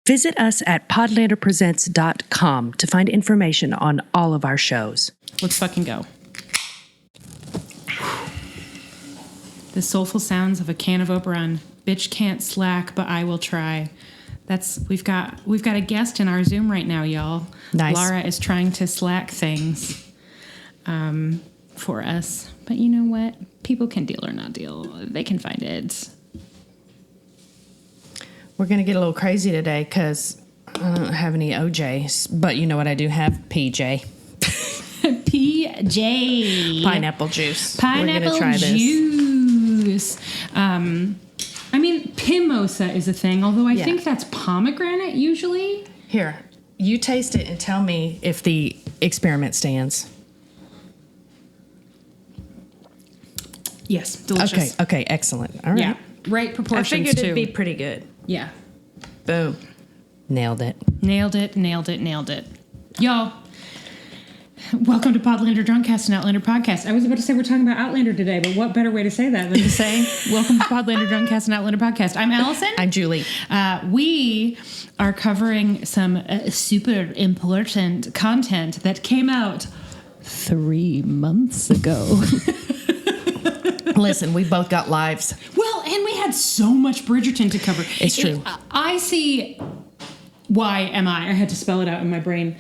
Visit us at podlanderpresents.com to find information on all of our shows. Let's fucking go. The soulful sounds of a can of Oberon. Bitch can't slack, but I will try. We've got a guest in our Zoom right now, y'all. Nice. Laura is trying to slack things for us. But you know what? People can deal or not deal. They can find it. We're going to get a little crazy today because I don't have any OJs. But you know what I do have? PJ. PJ. Pineapple juice. Pineapple We're going to try juice. I mean, Pimosa is a thing, although I think that's pomegranate usually. Here, you taste it and tell me if the experiment stands. Yes, delicious. Okay, excellent. All right. Yeah, right proportions, I figured too. it'd be pretty good. Yeah. Boom. Nailed it. Nailed it. Y'all, welcome to Podlander, Drunkcast, and Outlander podcast. I was about to say we're talking about Outlander today, but what better way to say that than to say welcome to Podlander, Drunkcast, and Outlander podcast. I'm Allison. I'm Julie. We are covering some super important content that came out 3 months ago. Listen, we both got lives. Well, and we had so much Bridgerton to cover. It's true. I see. Why am I? I had to spell it out in my brain.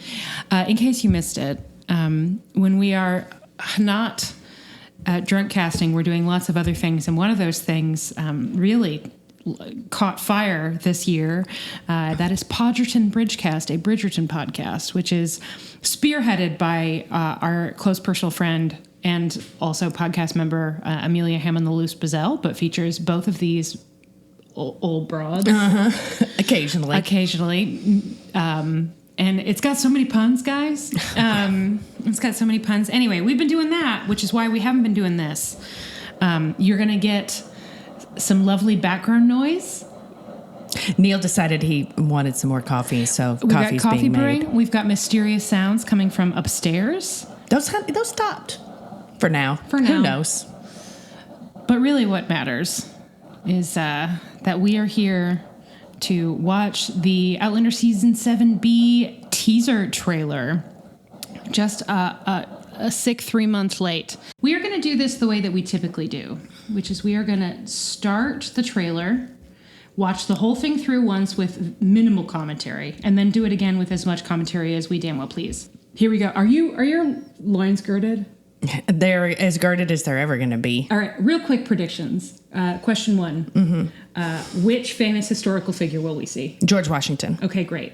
In case you missed it, when we are not drunk casting, we're doing lots of other things. And one of those things really caught fire this year. That is Podgerton Bridgecast, a Bridgerton podcast, which is spearheaded by our close personal friend and also podcast member Amelia Hammond the Loose Bazell, but features both of these old broads. Occasionally. And it's got so many puns, guys. It's got so many puns. Anyway, we've been doing that, which is why we haven't been doing this. You're going to get some lovely background noise. Neil decided he wanted some more coffee, so coffee's got coffee being brewing. made. We've got mysterious sounds coming from upstairs. Those stopped for now. Who knows? But really what matters is that we are here to watch the Outlander Season 7B teaser trailer. Just a sick 3 months late. We are going to do this the way that we typically do, which is we are going to start the trailer, watch the whole thing through once with minimal commentary, and then do it again with as much commentary as we damn well please. Here we go. Are your loins girded? They're as girded as they're ever going to be. All right, real quick predictions. Question 1. Mm-hmm. Which famous historical figure will we see? George Washington. Okay, great.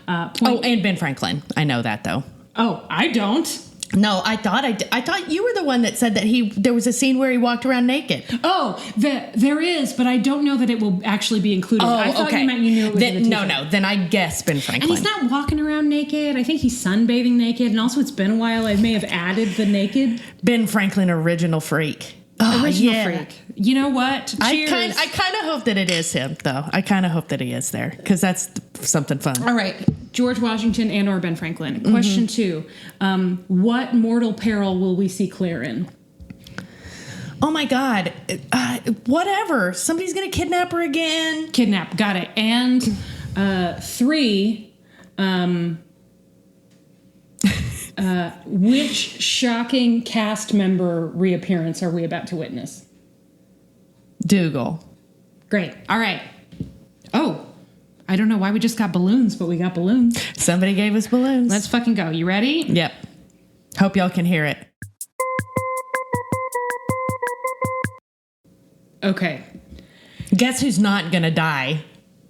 And Ben Franklin. I know that, though. Oh, I don't. No, I thought you were the one that said that there was a scene where he walked around naked. Oh, there is, but I don't know that it will actually be included. I thought you meant you knew it was in the teaser. No, then I guess Ben Franklin. And he's not walking around naked. I think he's sunbathing naked, and also it's been a while. I may have added the naked. Ben Franklin, original freak. Original freak. You know what? Cheers. I kind of hope that it is him, though. I kind of hope that he is there, because that's something fun. All right. George Washington and or Ben Franklin. Question 2. What mortal peril will we see Claire in? Oh, my God. Whatever. Somebody's going to kidnap her again. Kidnap. Got it. And 3... which shocking cast member reappearance are we about to witness? Dougal. Great. All right. Oh, I don't know why we just got balloons, but we got balloons. Somebody gave us balloons. Let's fucking go. You ready? Yep. Hope y'all can hear it. Okay. Guess who's not gonna die?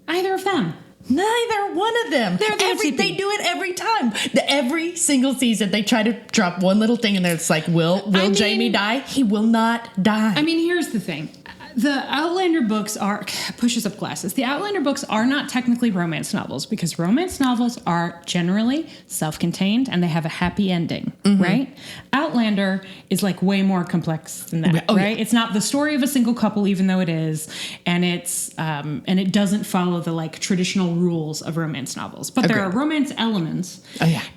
Either of them. Neither one of them. They do it every time. Every single season, they try to drop one little thing, and it's like, will Jamie die? He will not die. I mean, here's the thing. The Outlander books are... Pushes up glasses. The Outlander books are not technically romance novels because romance novels are generally self-contained and they have a happy ending, right? Outlander is like way more complex than that, right? Yeah. It's not the story of a single couple, even though it is, and it's and it doesn't follow the like traditional rules of romance novels. But there are romance elements,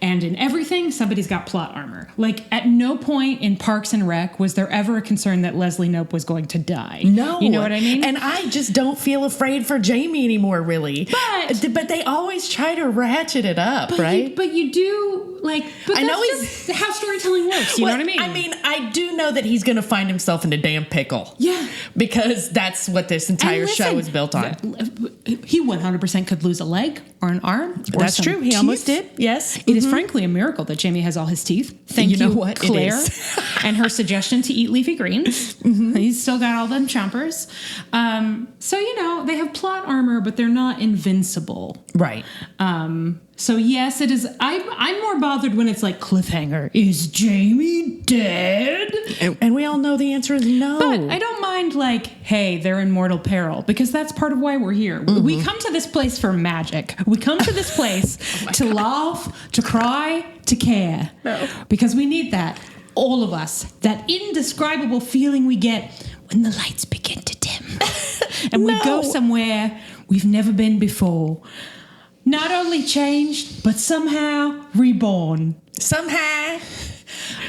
and in everything, somebody's got plot armor. Like at no point in Parks and Rec was there ever a concern that Leslie Knope was going to die. No. No. You know what I mean? And I just don't feel afraid for Jamie anymore, really. But they always try to ratchet it up, right? But you do, like, but I know that's just how storytelling works. You know what I mean? I mean, I do know that he's going to find himself in a damn pickle. Yeah. Because that's what this entire show is built on. He 100% could lose a leg or an arm. Or that's true. He almost did. Yes. It is frankly a miracle that Jamie has all his teeth. Thank you, know what? Claire, It is. and her suggestion to eat leafy greens. He's still got all them chompers. So, you know, they have plot armor, but they're not invincible. Right. So, yes, it is. I'm more bothered when it's like, cliffhanger, is Jamie dead? And we all know the answer is no. But I don't mind, like, hey, they're in mortal peril, because that's part of why we're here. We come to this place for magic. We come to this place to laugh, to cry, to care. No. Because we need that. All of us. That indescribable feeling we get when the lights begin to dim. And we go somewhere we've never been before. Not only changed, but somehow reborn. Somehow.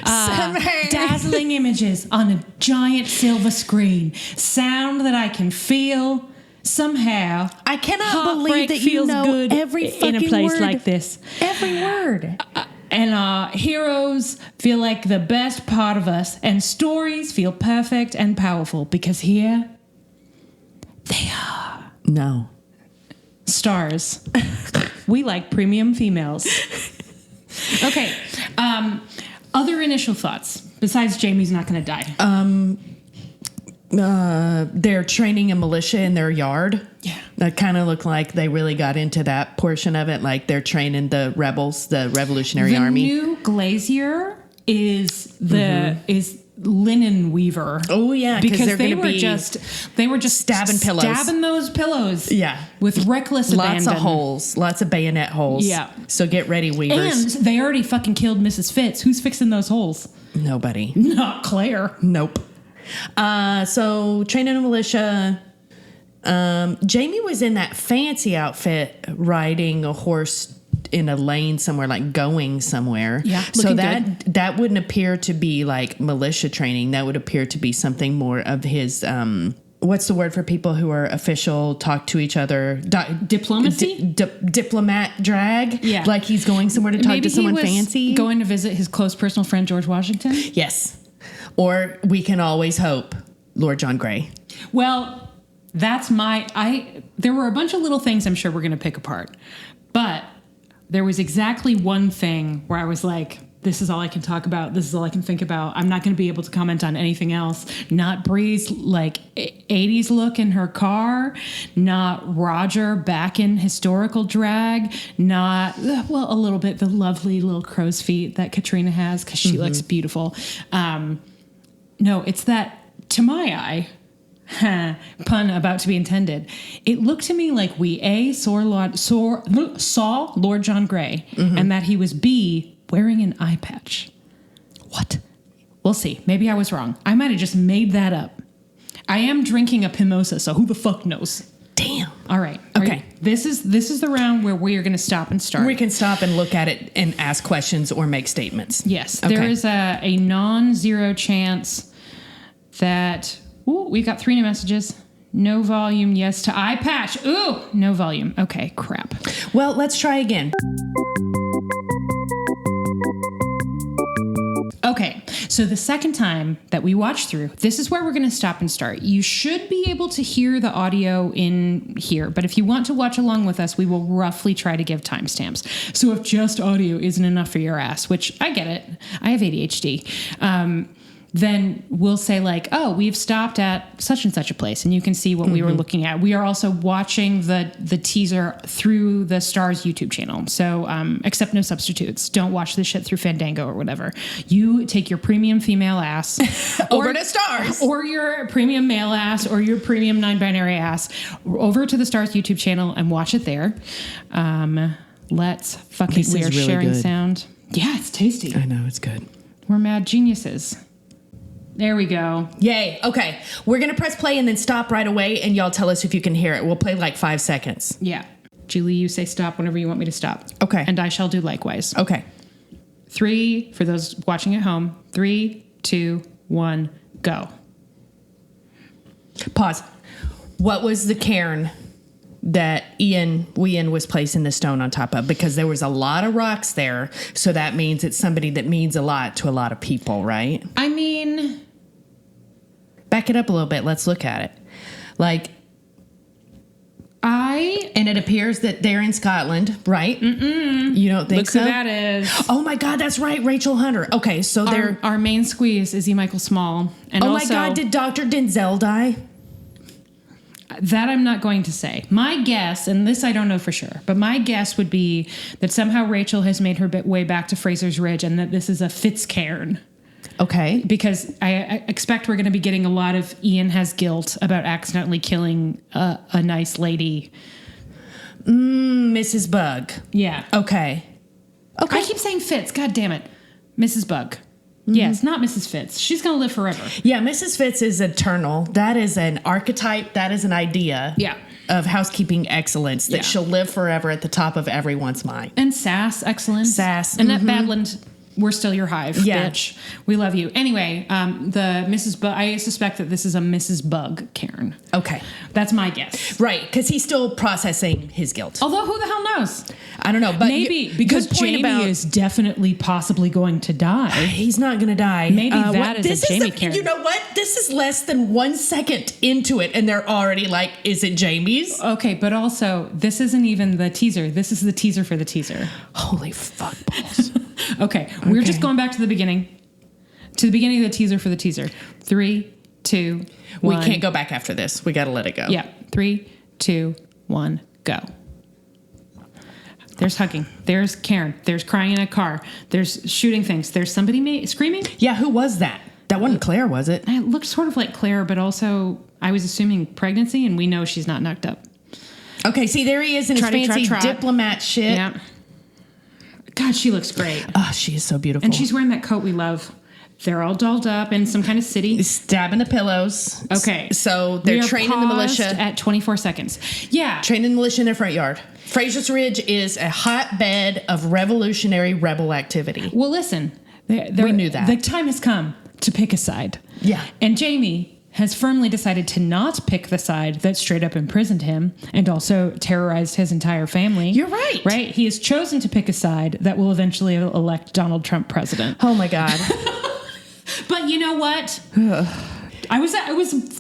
Dazzling images on a giant silver screen. Sound that I can feel. Somehow. I cannot believe that you feels know good every fucking in a place word. like this. Every word. And our heroes feel like the best part of us. And stories feel perfect and powerful. Because here, they are. No. Stars. We like premium females. Okay. Other initial thoughts besides Jamie's not going to die. They're training a militia in their yard. Yeah. That kind of looked like they really got into that portion of it. Like they're training the rebels, the Revolutionary Army. The new glazier is is linen weaver. Oh yeah, because they were just stabbing pillows, stabbing those pillows. Yeah, with reckless abandon. Lots of holes, lots of bayonet holes. Yeah. So get ready, weavers. And they already fucking killed Mrs. Fitz. Who's fixing those holes? Nobody. Not Claire. Nope. So training a militia. Jamie was in that fancy outfit riding a horse in a lane somewhere, like going somewhere. Yeah, so good. that wouldn't appear to be like militia training. That would appear to be something more of his what's the word for people who are official, talk to each other? Diplomacy? Diplomat drag? Yeah. Like he's going somewhere to talk Maybe to someone he was fancy? Going to visit his close personal friend George Washington? Yes. Or we can always hope, Lord John Grey. Well, that's there were a bunch of little things I'm sure we're going to pick apart. But there was exactly one thing where I was like, this is all I can talk about. This is all I can think about. I'm not going to be able to comment on anything else. Not Bree's like 80s look in her car. Not Roger back in historical drag. Not, well, a little bit the lovely little crow's feet that Katrina has because she looks beautiful. No, it's that, to my eye, pun about to be intended, it looked to me like we saw Lord John Grey, and that he was B, wearing an eye patch. What? We'll see. Maybe I was wrong. I might have just made that up. I am drinking a Pimosa, so who the fuck knows? Damn. All right. Okay. This is the round where we are going to stop and start. We can stop and look at it and ask questions or make statements. Yes. Okay. There is a non-zero chance that... Ooh, we got 3 new messages. No volume, yes to eye patch. Ooh, no volume. Okay, crap. Well, let's try again. Okay, so the second time that we watch through, this is where we're going to stop and start. You should be able to hear the audio in here, but if you want to watch along with us, we will roughly try to give timestamps. So if just audio isn't enough for your ass, which I get it, I have ADHD, then we'll say like, oh, we've stopped at such and such a place, and you can see what we were looking at. We are also watching the teaser through the Starz YouTube channel. So accept no substitutes. Don't watch this shit through Fandango or whatever. You take your premium female ass over to Starz, or your premium male ass, or your premium non-binary ass over to the Starz YouTube channel and watch it there. Let's fucking, we are really sharing good. Sound. Yeah, it's tasty. I know, it's good. We're mad geniuses. There we go. Yay. Okay. We're going to press play and then stop right away, and y'all tell us if you can hear it. We'll play like 5 seconds. Yeah. Julie, you say stop whenever you want me to stop. Okay. And I shall do likewise. Okay. 3, for those watching at home, 3, 2, 1, go. Pause. What was the cairn that Ian was placing the stone on top of? Because there was a lot of rocks there, so that means it's somebody that means a lot to a lot of people, right? I mean, back it up a little bit. Let's look at it. And it appears that they're in Scotland, right? You don't think so? Look who that is. Oh my God, that's right, Rachel Hunter. Okay, so they're... Our main squeeze is E. Michael Small. And oh also, my God, did Dr. Denzel die? That I'm not going to say. My guess, and this I don't know for sure, but my guess would be that somehow Rachel has made her way back to Fraser's Ridge and that this is a Fitzcairn. Okay. Because I expect we're going to be getting a lot of Ian has guilt about accidentally killing a nice lady. Mrs. Bug. Yeah. Okay. I keep saying Fitz. God damn it. Mrs. Bug. Yes, not Mrs. Fitz. She's going to live forever. Yeah, Mrs. Fitz is eternal. That is an archetype. That is an idea of housekeeping excellence that she'll live forever at the top of everyone's mind. And sass excellence. Sass. And that Badland, we're still your hive, Yeah. bitch. We love you. Anyway, the Mrs. Bug, I suspect that this is a Mrs. Bug Karen. Okay. That's my guess. Right, because he's still processing his guilt. Although, who the hell knows? I don't know, but maybe because Jamie is definitely possibly going to die. He's not going to die. Maybe that is a Jamie Karen. You know what? This is less than 1 second into it, and they're already like, is it Jamie's? Okay, but also, this isn't even the teaser. This is the teaser for the teaser. Holy fuck balls. Okay, we're just going back to the beginning. To the beginning of the teaser for the teaser. 3, 2, 1. We can't go back after this. We got to let it go. Yeah. 3, 2, 1, go. There's hugging. There's Karen. There's crying in a car. There's shooting things. There's somebody screaming. Yeah, who was that? That wasn't Claire, was it? It looked sort of like Claire, but also I was assuming pregnancy, and we know she's not knocked up. Okay, see, there he is in his fancy diplomat shit. Yeah. God, she looks great. Oh, she is so beautiful. And she's wearing that coat we love. They're all dolled up in some kind of city. Stabbing the pillows. Okay. So they're training the militia. At 24 seconds. Yeah. Training the militia in their front yard. Fraser's Ridge is a hotbed of revolutionary rebel activity. Well, listen. We knew that. The time has come to pick a side. Yeah. And Jamie has firmly decided to not pick the side that straight up imprisoned him and also terrorized his entire family. You're right. Right? He has chosen to pick a side that will eventually elect Donald Trump president. Oh, my God. But you know what? I was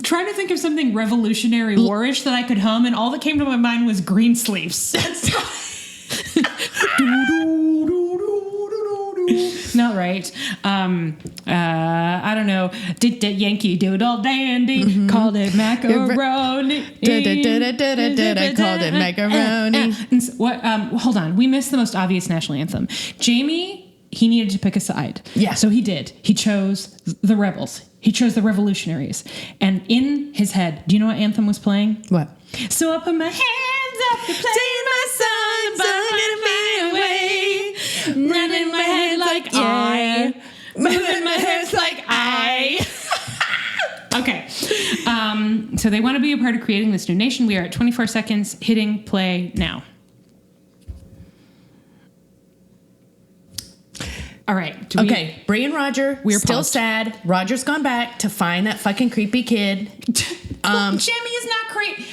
trying to think of something revolutionary warish that I could hum, and all that came to my mind was green sleeves. Not right. I don't know. Did that Yankee Doodle Dandy called it macaroni? Called it macaroni. What? Hold on. We missed the most obvious national anthem. Jamie. He needed to pick a side. Yeah. So he did. He chose the rebels. He chose the revolutionaries. And in his head, do you know what anthem was playing? What? So I put my hands up to play my song, but running my head like I. Moving my hands like I. Okay. So they want to be a part of creating this new nation. We are at 24 seconds, hitting play now. All right. Okay. Bree and Roger, we're still paused. sad. Roger's gone back to find that fucking creepy kid. Jimmy is not creepy.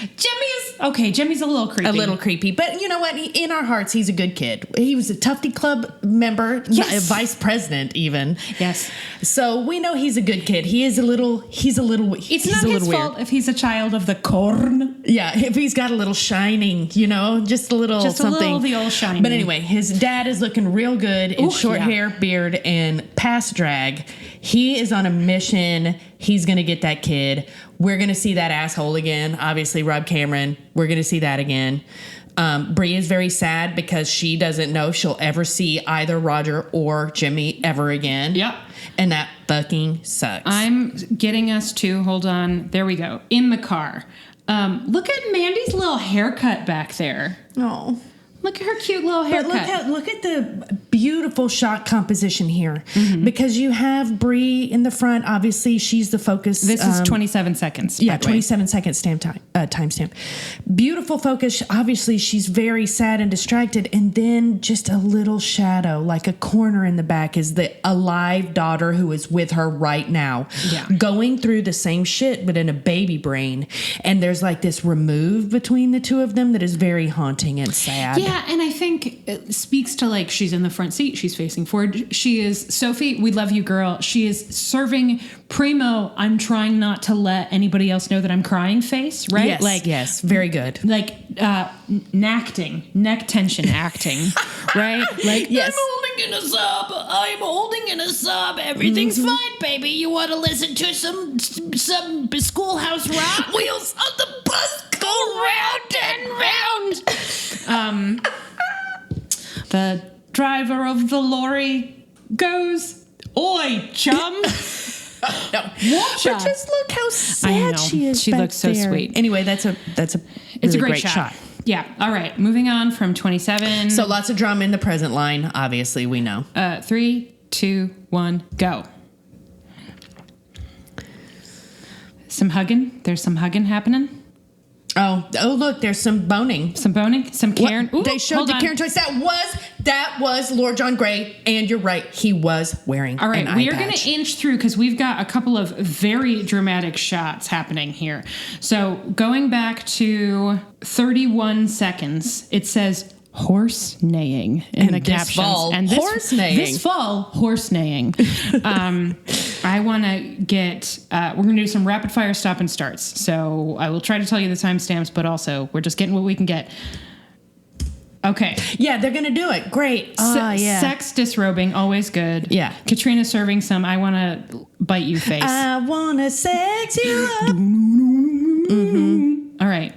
Jimmy's a little creepy. A little creepy. But you know what? In our hearts, he's a good kid. He was a Tufty Club member, a vice president even. Yes. So we know he's a good kid. He's a little It's not his fault if he's a child of the corn. Yeah, if he's got a little shining, just a little something. A little the old shining. But anyway, his dad is looking real good in short hair, beard, and past drag. He is on a mission. He's going to get that kid. We're going to see that asshole again. Obviously, Rob Cameron. We're going to see that again. Bree is very sad because she doesn't know if she'll ever see either Roger or Jimmy ever again. Yep. And that fucking sucks. I'm getting us to, hold on, there we go, in the car. Look at Mandy's little haircut back there. Oh. Look at her cute little haircut. But look at the beautiful shot composition here because you have Brie in the front. Obviously, she's the focus. This is 27 seconds. Yeah, 27 second timestamp. Beautiful focus. Obviously, she's very sad and distracted. And then just a little shadow, like a corner in the back, is the alive daughter who is with her right now. Yeah. Going through the same shit, but in a baby brain. And there's like this remove between the two of them that is very haunting and sad. Yeah, and I think it speaks to like she's in the front seat, she's facing forward. She is Sophie, we love you, girl. She is serving primo, I'm trying not to let anybody else know that I'm crying face, right? Yes, like yes, very good. Like neck tension acting, right? Like yes. I'm holding in a sub. Everything's fine, baby. You want to listen to some Schoolhouse Rock? Wheels on the bus go round and round. The driver of the lorry goes, "Oi, chum." No. But just look how sad she is. She back looks so there. sweet. Anyway, it's a It's a great shot. Yeah. All right. Moving on from 27. So lots of drama in the present line. Obviously, we know. 3, 2, 1, go. Some hugging. There's some hugging happening. Oh, look, there's some boning. Some boning. Some Karen. Ooh, they showed the Karen choice. That was Lord John Grey, and you're right. He was wearing All right, an we are eye going patch. to inch through because we've got a couple of very dramatic shots happening here. So going back to 31 seconds, it says horse neighing in the this captions. fall, horse neighing. This fall, horse neighing. I want to get, we're going to do some rapid fire stop and starts. So I will try to tell you the timestamps, but also we're just getting what we can get. Okay. Yeah, they're going to do it. Great. Yeah. Sex disrobing, always good. Yeah. Katrina serving some I want to bite you face. I want to sex you up. All right.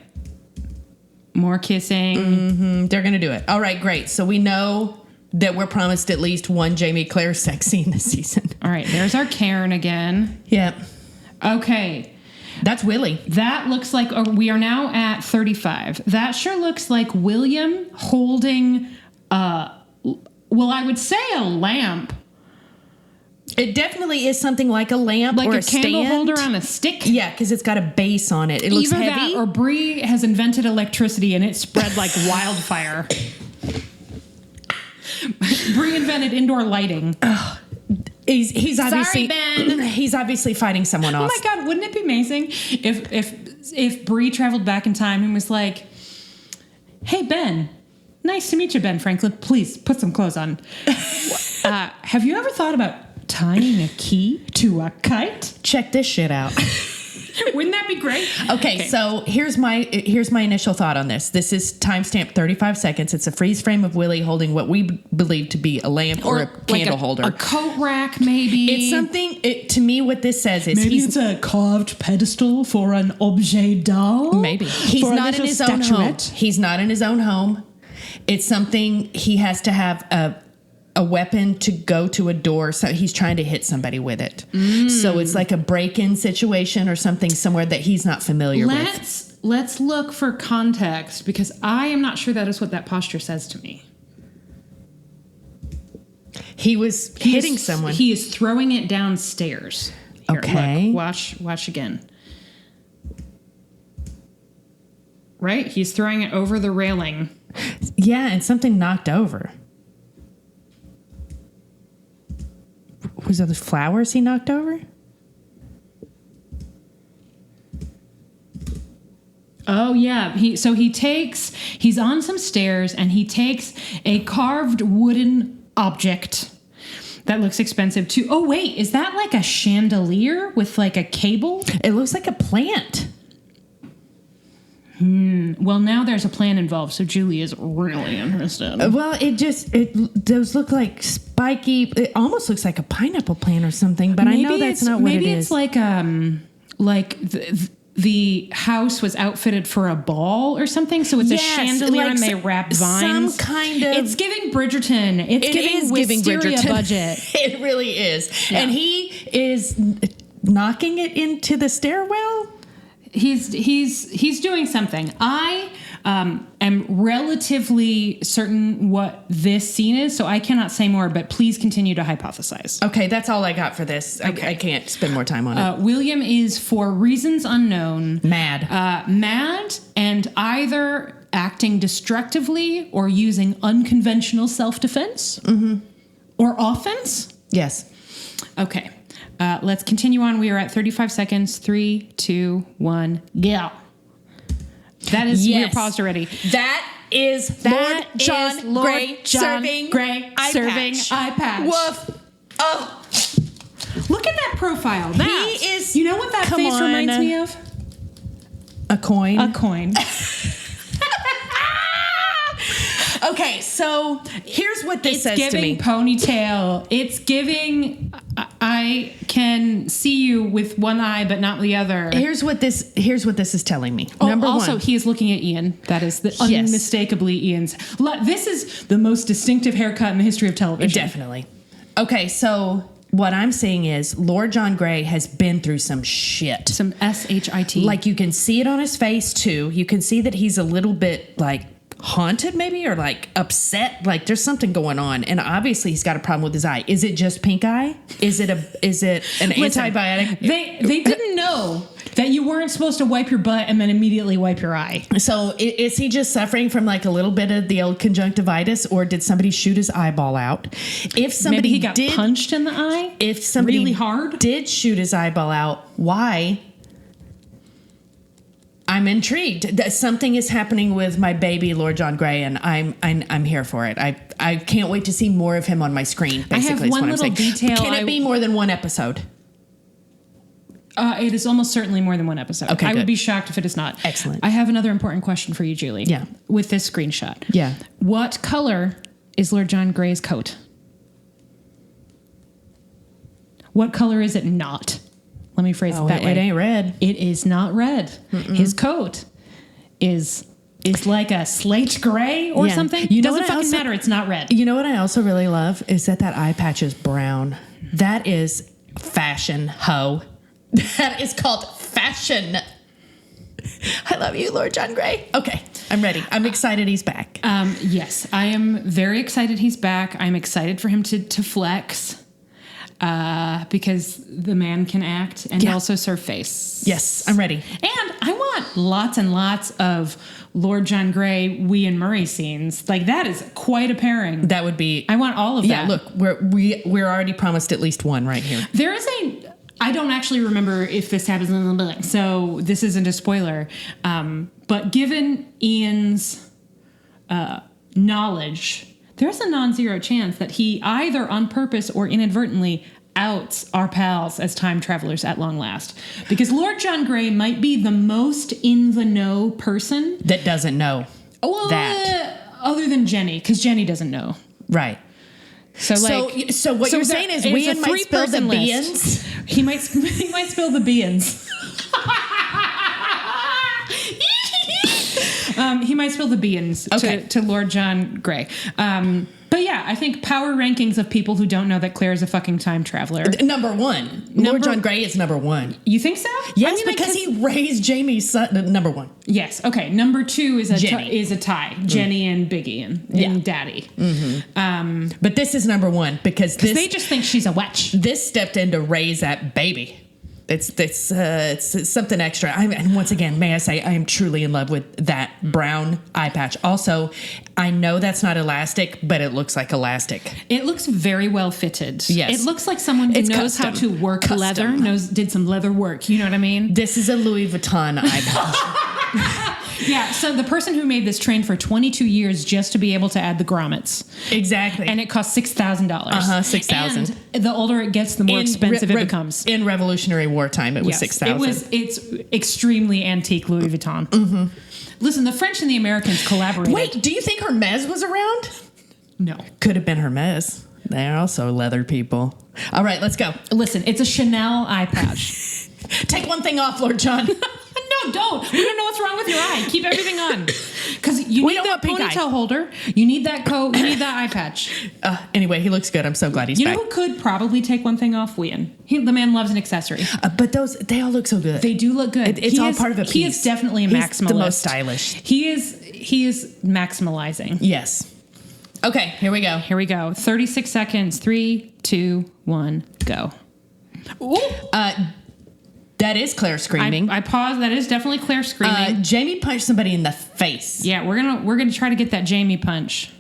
More kissing. They're going to do it. All right, great. So we know that we're promised at least one Jamie Claire sex scene this season. All right. There's our Karen again. Yep. Okay. That's Willie. That looks like, we are now at 35. That sure looks like William holding, I would say a lamp. It definitely is something like a lamp Like or a candle stand. holder on a stick. Yeah, because it's got a base on it. It looks Either heavy. that or Brie has invented electricity and it spread like wildfire. Brie invented indoor lighting. He's obviously Ben. He's obviously fighting someone Oh else. my God, wouldn't it be amazing if Brie traveled back in time and was like, "Hey Ben, nice to meet you, Ben Franklin. Please put some clothes on. Have you ever thought about tying a key to a kite? Check this shit out. Wouldn't that be great?" Okay, so here's my initial thought on this. This is timestamp 35 seconds. It's a freeze frame of Willie holding what we believe to be a lamp or a candle holder. A coat rack, maybe. It's something. To me, what this says is Maybe it's a carved pedestal for an objet d'art. maybe he's For a not in little his own home. statuette. He's not in his own home. It's something he has to have a weapon to go to a door, so he's trying to hit somebody with it. So it's like a break-in situation or something somewhere that he's not familiar with. Let's look for context because I am not sure that is what that posture says to me. He was hitting someone. He is throwing it downstairs. Here, Okay. look, watch again. Right? He's throwing it over the railing. Yeah, and something knocked over. Was it the flowers he knocked over? Oh yeah. He's on some stairs and he takes a carved wooden object that looks expensive too. Oh wait, is that like a chandelier with like a cable? It looks like a plant. Well, now there's a plan involved, so Julie is really interested. Well, those look like spiky. It almost looks like a pineapple plant or something, but I know that's not what it is. Maybe it's like the house was outfitted for a ball or something, so it's a chandelier like and they wrap vines. Some kind of. It's giving Bridgerton. It's giving Wisteria budget. It really is, Yeah. and he is knocking it into the stairwell. He's doing something. I am am relatively certain what this scene is, so I cannot say more, but please continue to hypothesize. Okay, that's all I got for this. Okay. I can't spend more time on it. William is, for reasons unknown, Mad. mad and either acting destructively or using unconventional self-defense or offense. Yes. Okay. Let's continue on. We are at 35 seconds. 3, 2, 1, go. That is, we're paused already. That is Lord John Grey serving eye patch. Woof. Oh. Look at that profile. That He is. You know what that face reminds me of? A coin. A coin. Okay, so here's what this says to me. It's giving ponytail. It's giving, I can see you with one eye but not the other. Here's what this is telling me. Oh, Number also, one. he is looking at Ian. That is unmistakably Ian's. This is the most distinctive haircut in the history of television. Definitely. Okay, so what I'm saying is Lord John Grey has been through some shit. Some SHIT. Like, you can see it on his face, too. You can see that he's a little bit, like, haunted maybe, or like upset. Like, there's something going on, and obviously he's got a problem with his eye. Is it just pink eye? Is it an antibiotic? They didn't know that you weren't supposed to wipe your butt and then immediately wipe your eye. So is he just suffering from like a little bit of the old conjunctivitis, or did somebody shoot his eyeball out? If somebody Maybe he got punched in the eye. If somebody really hard did shoot his eyeball out, why? I'm intrigued. That something is happening with my baby Lord John Grey, and I'm here for it. I can't wait to see more of him on my screen. Basically, I have one little detail. Can it be more than one episode? It is almost certainly more than one episode. Okay, I good. would be shocked if it is not. Excellent. I have another important question for you, Julie. Yeah. With this screenshot. Yeah. What color is Lord John Grey's coat? What color is it not? Let me phrase it that way. It ain't red. It is not red. Mm-mm. His coat is like a slate gray or something. You know Doesn't what fucking matter. It's not red. You know what I also really love is that eye patch is brown. That is fashion, ho. That is called fashion. I love you, Lord John Grey. Okay, I'm ready. I'm excited he's back. Yes, I am very excited he's back. I'm excited for him to flex. Because the man can act and also serve face. Yes, I'm ready. And I want lots and lots of Lord John Grey, Ian Murray scenes. Like, that is quite a pairing. That would be. I want all of that. Yeah, look, we're already promised at least one right here. There is I don't actually remember if this happens in the building, so this isn't a spoiler. But given Ian's knowledge, there's a non-zero chance that he either on purpose or inadvertently outs our pals as time travelers at long last. Because Lord John Grey might be the most in the know person that doesn't know that. Other than Jenny, because Jenny doesn't know. Right. So what you're saying is Ian might spill the beans? He might spill the beans. He might spill the beans to Lord John Grey. But yeah, I think power rankings of people who don't know that Claire is a fucking time traveler. Number one. Lord John Grey is number one. You think so? Yes, because he raised Jamie's son. Number one. Yes. Okay. Number two is a tie. Mm. Jenny and Big Ian and Daddy. Mm-hmm. But this is number one because they just think she's a witch. This stepped in to raise that baby. It's something extra. And once again, may I say, I am truly in love with that brown eye patch. Also, I know that's not elastic, but it looks like elastic. It looks very well fitted. Yes. It looks like someone who knows how to work leather, did some leather work. You know what I mean? This is a Louis Vuitton eye patch. Yeah, so the person who made this trained for 22 years just to be able to add the grommets. Exactly. And it costs $6,000. $6,000. And the older it gets, the more expensive it becomes. In Revolutionary War time, it was $6,000. It's extremely antique Louis Vuitton. Mm-hmm. Listen, the French and the Americans collaborated. Wait, do you think Hermes was around? No. Could have been Hermes. They're also leather people. All right, let's go. Listen, it's a Chanel eye patch. Take one thing off, Lord John. No, don't. We don't know what's wrong with your eye. Keep everything on. Because you We need don't that want pink eye. ponytail holder. You need that coat. You need that eye patch. Anyway, he looks good. I'm so glad he's You back. know who could probably take one thing off? Wheaton. The man loves an accessory. But they all look so good. They do look good. It's all part of a piece. He is definitely a He's maximalist. the most stylish. He is maximalizing. Yes. Okay, here we go. Here we go. 36 seconds. 3, 2, 1, go. Ooh. That is Claire screaming. I paused. That is definitely Claire screaming. Jamie punched somebody in the face. Yeah, we're gonna try to get that Jamie punch.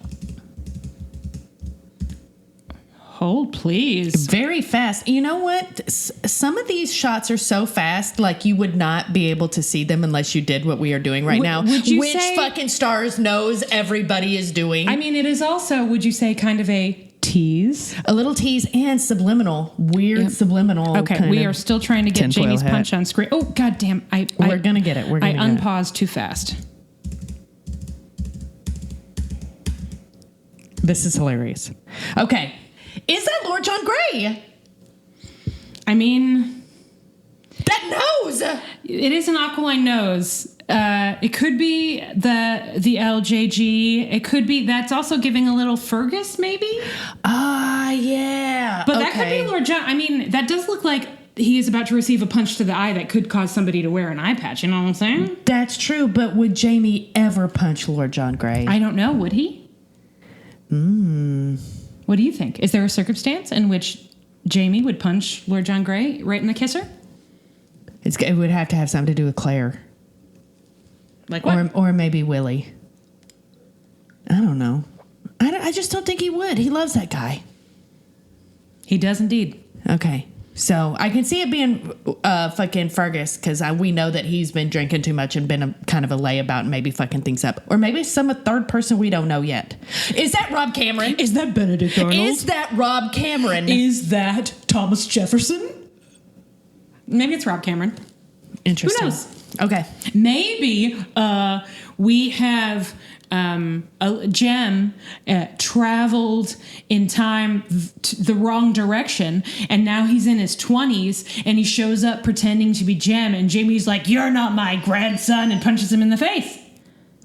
Hold, please. Very fast. You know what? Some of these shots are so fast, like you would not be able to see them unless you did what we are doing right now. Would you Which say, fucking Starz knows everybody is doing. I mean, it is also, would you say, kind of a tease? A little tease and subliminal. Weird subliminal. Okay, we are still trying to get tinfoil Jamie's hat. punch on screen. Oh, goddamn. We're going to get it. We're I going to get it. unpaused too fast. This is hilarious. Okay. Is that Lord John Grey? I mean, That nose! it is an Aqualine nose. It could be the LJG. It could be, that's also giving a little Fergus, maybe? Yeah. But that could be Lord John. I mean, that does look like he is about to receive a punch to the eye that could cause somebody to wear an eye patch. You know what I'm saying? That's true, but would Jamie ever punch Lord John Grey? I don't know. Would he? What do you think? Is there a circumstance in which Jamie would punch Lord John Grey right in the kisser? It would have to have something to do with Claire. Like what? Or maybe Willie. I don't know. I just don't think he would. He loves that guy. He does indeed. Okay. So I can see it being fucking Fergus because we know that he's been drinking too much and been kind of a layabout and maybe fucking things up. Or maybe some third person we don't know yet. Is that Rob Cameron? Is that Benedict Arnold? Is that Rob Cameron? Is that Thomas Jefferson? Maybe it's Rob Cameron. Interesting. Who knows? Okay. Maybe we have Jem traveled in time the wrong direction, and now he's in his 20s, and he shows up pretending to be Jem, and Jamie's like, "You're not my grandson," and punches him in the face.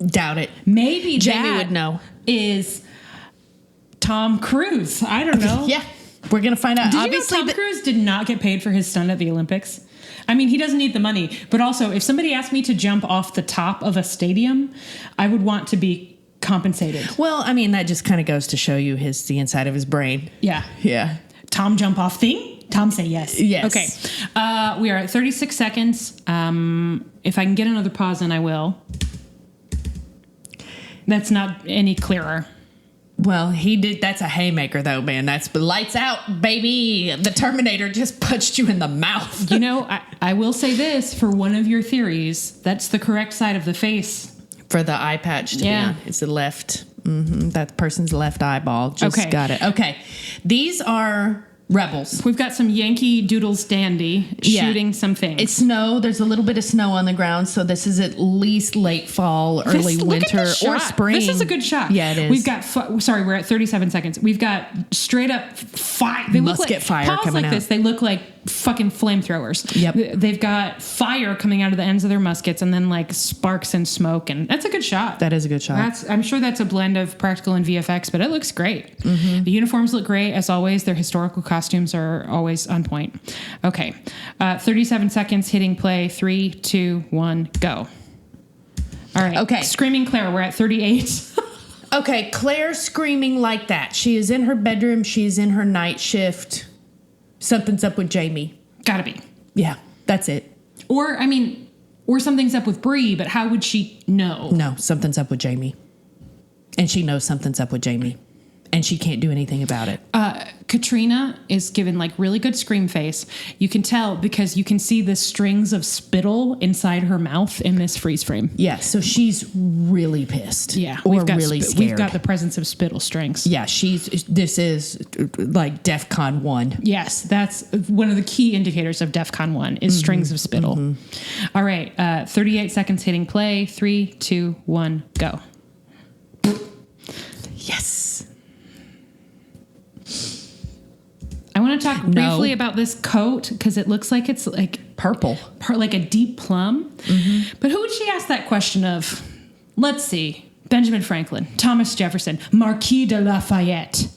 Doubt it. Maybe Jamie that would know. is Tom Cruise. I don't know. Yeah. We're going to find out. Did Obviously, you know Tom Cruise did not get paid for his stunt at the Olympics? I mean, he doesn't need the money. But also, if somebody asked me to jump off the top of a stadium, I would want to be compensated. Well, I mean, that just kind of goes to show you the inside of his brain. Yeah. Yeah. Tom jump off thing? Tom say yes. Yes. Okay. We are at 36 seconds. If I can get another pause in, I will. That's not any clearer. Well, he did. That's a haymaker, though, man. That's lights out, baby. The Terminator just punched you in the mouth. You know, I will say this for one of your theories. That's the correct side of the face. For the eye patch to be on. It's the left. That person's left eyeball. Just Okay. got it. Okay. These are rebels. We've got some Yankee Doodles dandy shooting some things. It's snow. There's a little bit of snow on the ground, so this is at least late fall, early Look at winter, this or shot. spring. This is a good shot. Yeah, it is. We've got, sorry, we're at 37 seconds. We've got straight up fire. They look Musket like, fire pause coming like out. this. They look like fucking flamethrowers. Yep. They've got fire coming out of the ends of their muskets and then like sparks and smoke. And that's a good shot. That is a good shot. I'm sure that's a blend of practical and VFX, but it looks great. The uniforms look great as always. Their historical costumes are always on point. Okay. 37 seconds hitting play. 3, 2, 1, go. All right. Okay. Screaming Claire, we're at 38. Okay, Claire screaming like that. She is in her bedroom. She is in her night shift. Something's up with Jamie. Gotta be. Yeah, that's it. Or something's up with Bree, but how would she know? No, something's up with Jamie. And she knows something's up with Jamie. And she can't do anything about it. Katrina is given like really good scream face. You can tell because you can see the strings of spittle inside her mouth in this freeze frame. Yeah, so she's really pissed. Yeah, Or really scared. We've got the presence of spittle strings. Yeah, this is like DEFCON 1. Yes, that's one of the key indicators of DEFCON 1 is strings of spittle. All right, 38 seconds hitting play. 3, 2, 1, go. Yes. I want to talk briefly about this coat because it looks like it's like Purple. like a deep plum. But who would she ask that question of? Let's see. Benjamin Franklin, Thomas Jefferson, Marquis de Lafayette,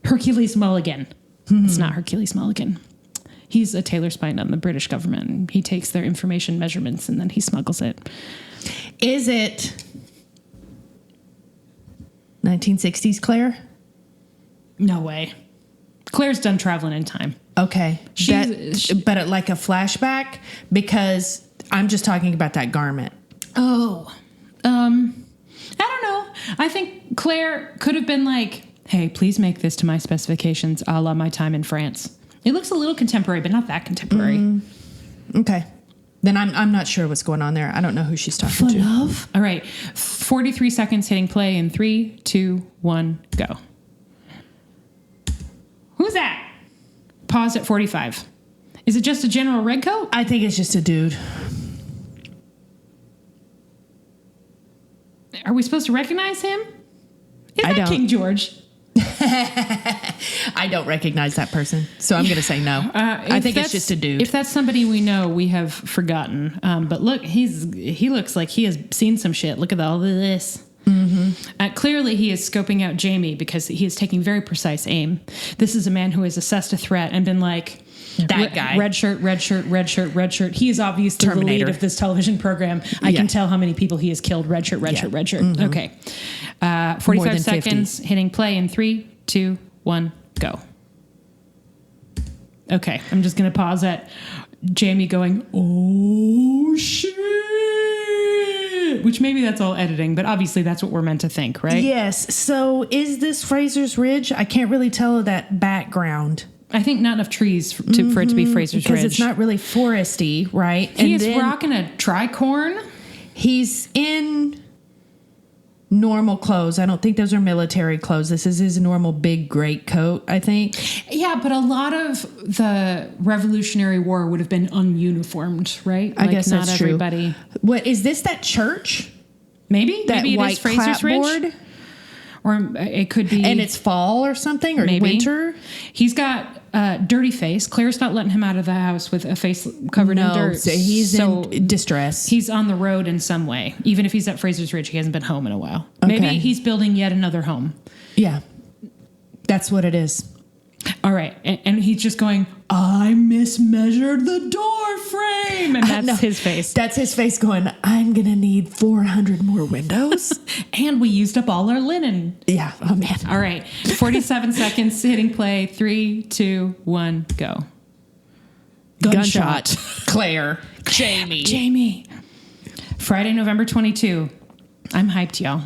Hercules Mulligan. It's not Hercules Mulligan. He's a tailor spy on the British government. He takes their information measurements and then he smuggles it. Is it 1960s Claire? No way. Claire's done traveling in time. Okay. But like a flashback, because I'm just talking about that garment. Oh. I don't know. I think Claire could have been like, hey, please make this to my specifications, a la my time in France. It looks a little contemporary, but not that contemporary. Okay. Then I'm not sure what's going on there. I don't know who she's talking to. Love. All right. 43 seconds hitting play in 3, 2, 1, go. Who's that? Pause at 45. Is it just a general red coat? I think it's just a dude. Are we supposed to recognize him? Is I that don't. King George? I don't recognize that person, so I'm going to say no. I think it's just a dude. If that's somebody we know, we have forgotten. But look, he looks like he has seen some shit. Look at all of this. Mm-hmm. Clearly, he is scoping out Jamie because he is taking very precise aim. This is a man who has assessed a threat and been like, that guy. Red shirt, red shirt, red shirt, red shirt. He is obviously Terminator. the lead of this television program. I can tell how many people he has killed. Red shirt, red shirt, red shirt. Mm-hmm. Okay. 45 seconds, 50. Hitting play in 3, 2, 1, go. Okay, I'm just going to pause at Jamie going, oh, shit. Which maybe that's all editing, but obviously that's what we're meant to think, right? Yes. So is this Fraser's Ridge? I can't really tell that background. I think not enough trees for it to be Fraser's Ridge. Because it's not really foresty, right? He is rocking a tricorn. He's in normal clothes. I don't think those are military clothes. This is his normal big great coat, I think. Yeah, but a lot of the Revolutionary War would have been ununiformed, right? I guess not that's everybody. True. What is this? That church? Maybe That white it is Fraser's clapboard? Ridge, or it could be. And it's fall or something, or maybe. winter. He's got a dirty face. Claire's not letting him out of the house with a face covered in dirt. So he's in distress. He's on the road in some way. Even if he's at Fraser's Ridge, he hasn't been home in a while. Okay. Maybe he's building yet another home. Yeah, that's what it is. All right. And he's just going, I mismeasured the door frame. And that's No, his face. That's his face going, I'm going to need 400 more windows. And we used up all our linen. Yeah. Oh, man. All right. 47 seconds hitting play. 3, 2, 1, go. Gunshot. Claire. Jamie. Friday, November 22. I'm hyped, y'all.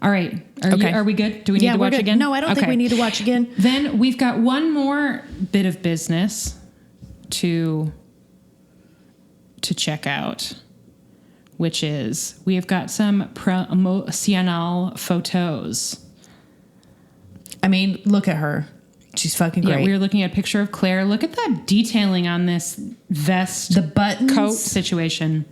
All right. Are we good? Do we need to watch again? No, I don't think we need to watch again. Then we've got one more bit of business to check out, which is we have got some promotional photos. I mean, look at her. She's fucking great. Yeah, we were looking at a picture of Claire. Look at that detailing on this vest, the buttons, coat situation.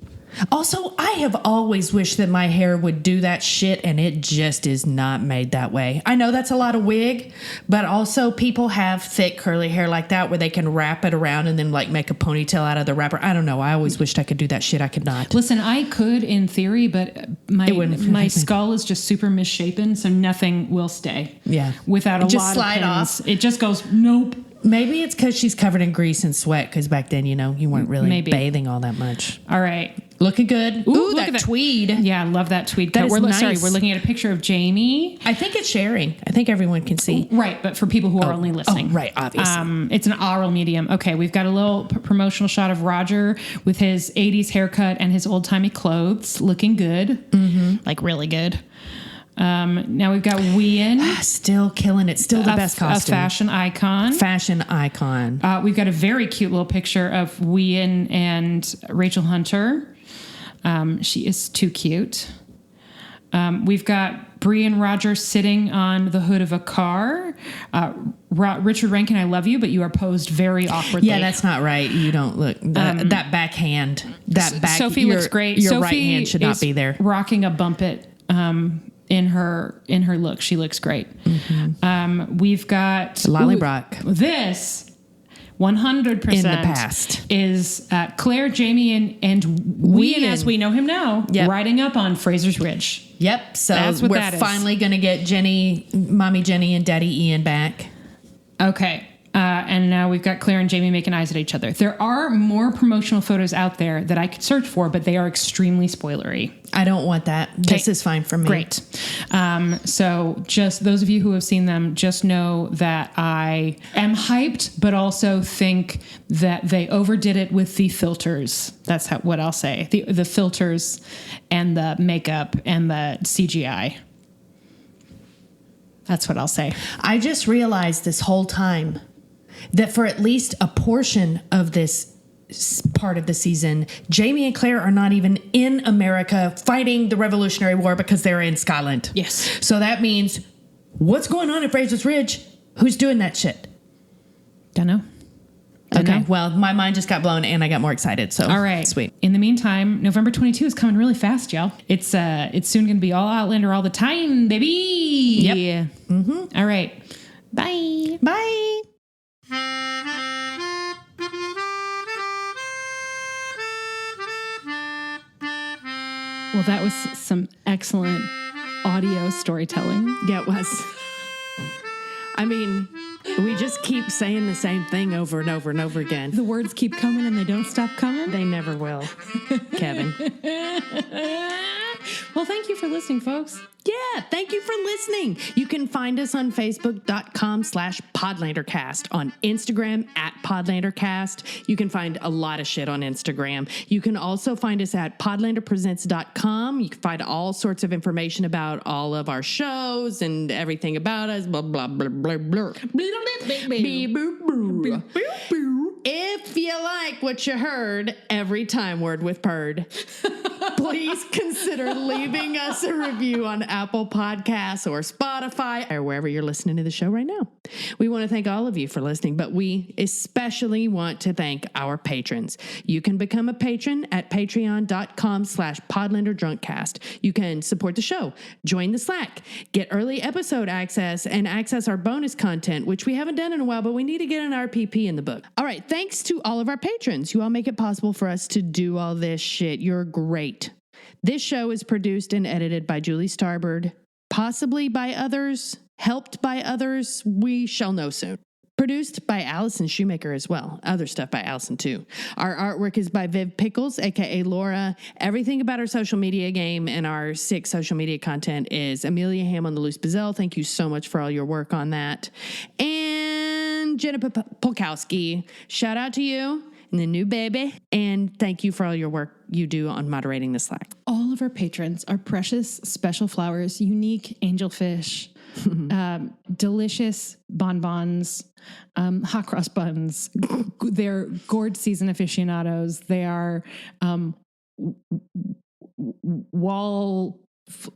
Also, I have always wished that my hair would do that shit, and it just is not made that way. I know that's a lot of wig, but also people have thick curly hair like that where they can wrap it around and then like make a ponytail out of the wrapper. I don't know. I always wished I could do that shit. I could not. Listen, I could in theory, but my skull is just super misshapen, so nothing will stay. Yeah. Without a just lot slide of pins. off. It just goes, nope. Maybe it's because she's covered in grease and sweat because back then, you know, you weren't really bathing all that much. All right. Looking good. Ooh, Ooh, look at that tweed. Yeah, I love that tweed That coat. is nice. Sorry, we're looking at a picture of Jamie. I think it's sharing. I think everyone can see. Right, but for people who are only listening. Oh, right, obviously. It's an oral medium. Okay, we've got a little promotional shot of Roger with his 80s haircut and his old-timey clothes. Looking good. Mm-hmm. Like, really good. Now we've got Herein. Still killing it. Still the best costume. A fashion icon. We've got a very cute little picture of Herein and Rachel Hunter. She is too cute. We've got Bree and Roger sitting on the hood of a car. Richard Rankin, I love you, but you are posed very awkwardly. Yeah, that's not right. You don't look that backhand. Sophie looks great. Your Sophie right hand should not be there. Rocking a bump it in her look. She looks great. Mm-hmm. We've got Lollybrock. This 100% In the past. is Claire, Jamie, and Wheaton, as we know him now, Yep. riding up on Fraser's Ridge. Yep. So That's what we're that is. finally going to get Mommy Jenny and Daddy Ian back. Okay. And now we've got Claire and Jamie making eyes at each other. There are more promotional photos out there that I could search for, but they are extremely spoilery. I don't want that. This is fine for me. Great. So just those of you who have seen them, just know that I am hyped, but also think that they overdid it with the filters. That's what I'll say. The filters and the makeup and the CGI. That's what I'll say. I just realized this whole time that for at least a portion of this part of the season, Jamie and Claire are not even in America fighting the Revolutionary War because they're in Scotland. Yes. So that means what's going on at Fraser's Ridge? Who's doing that shit? Don't know. Okay. Well, my mind just got blown and I got more excited. So all right. Sweet. In the meantime, November 22 is coming really fast, y'all. It's soon going to be all Outlander all the time, baby. Yep. Mm-hmm. All right. Bye. Bye. Well, that was some excellent audio storytelling. Yeah, it was. I mean, we just keep saying the same thing over and over and over again. The words keep coming and they don't stop coming. They never will, Kevin. Well, thank you for listening, folks. Yeah, thank you for listening. You can find us on Facebook.com/PodlanderCast, on Instagram @PodlanderCast. You can find a lot of shit on Instagram. You can also find us at PodlanderPresents.com. You can find all sorts of information about all of our shows and everything about us. Blah, blah, blah, blah, blah. If you like what you heard every time word with purred, please consider leaving us a review on Apple Podcasts or Spotify or wherever you're listening to the show right now. We want to thank all of you for listening, but we especially want to thank our patrons. You can become a patron at patreon.com/Podlander Drunkcast. You can support the show, join the Slack, get early episode access, and access our bonus content, which we haven't done in a while, but we need to get an RPP in the book. All right, thanks to all of our patrons. You all make it possible for us to do all this shit. You're great. This show is produced and edited by Julie Starbird, possibly by others, helped by others. We shall know soon. Produced by Allison Shoemaker as well. Other stuff by Allison too. Our artwork is by Viv Pickles, aka Laura. Everything about our social media game and our 6 social media content is Amelia Ham on the Loose Bazelle. Thank you so much for all your work on that. And Jennifer Polkowski. Shout out to you and the new baby. And thank you for all your work you do on moderating the Slack. All of our patrons are precious, special flowers, unique angelfish, delicious bonbons, hot cross buns. They're gourd season aficionados. They are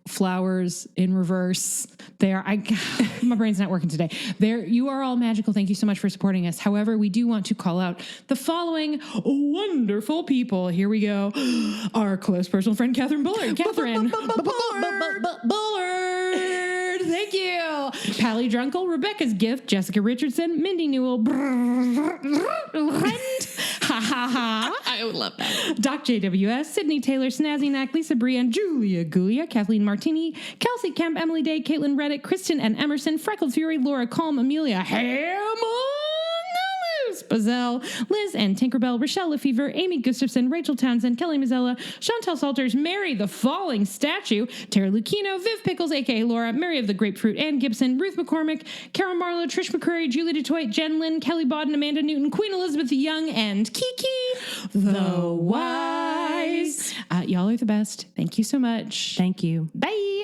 flowers in reverse. They are, my brain's not working today. You are all magical. Thank you so much for supporting us. However, we do want to call out the following wonderful people. Here we go. Our close personal friend, Catherine Bullard. Catherine Bullard. Thank you. Pally Drunkle, Rebecca's Gift, Jessica Richardson, Mindy Newell, I would love that. Doc JWS, Sydney Taylor, Snazzy Knack, Lisa Brienne, Julia Gulia, Kathleen Martini, Kelsey Kemp, Emily Day, Caitlin Reddick, Kristen and Emerson, Freckled Fury, Laura Calm, Amelia Ham Bazelle, Liz and Tinkerbell, Rochelle Lefevre, Amy Gustafson, Rachel Townsend, Kelly Mazzella, Chantel Salters, Mary the Falling Statue, Tara Lucchino, Viv Pickles, aka Laura, Mary of the Grapefruit, Ann Gibson, Ruth McCormick, Carol Marlowe, Trish McCurry, Julie DeToit, Jen Lynn, Kelly Bodden, Amanda Newton, Queen Elizabeth Young, and Kiki the Wise. Y'all are the best. Thank you so much. Thank you. Bye.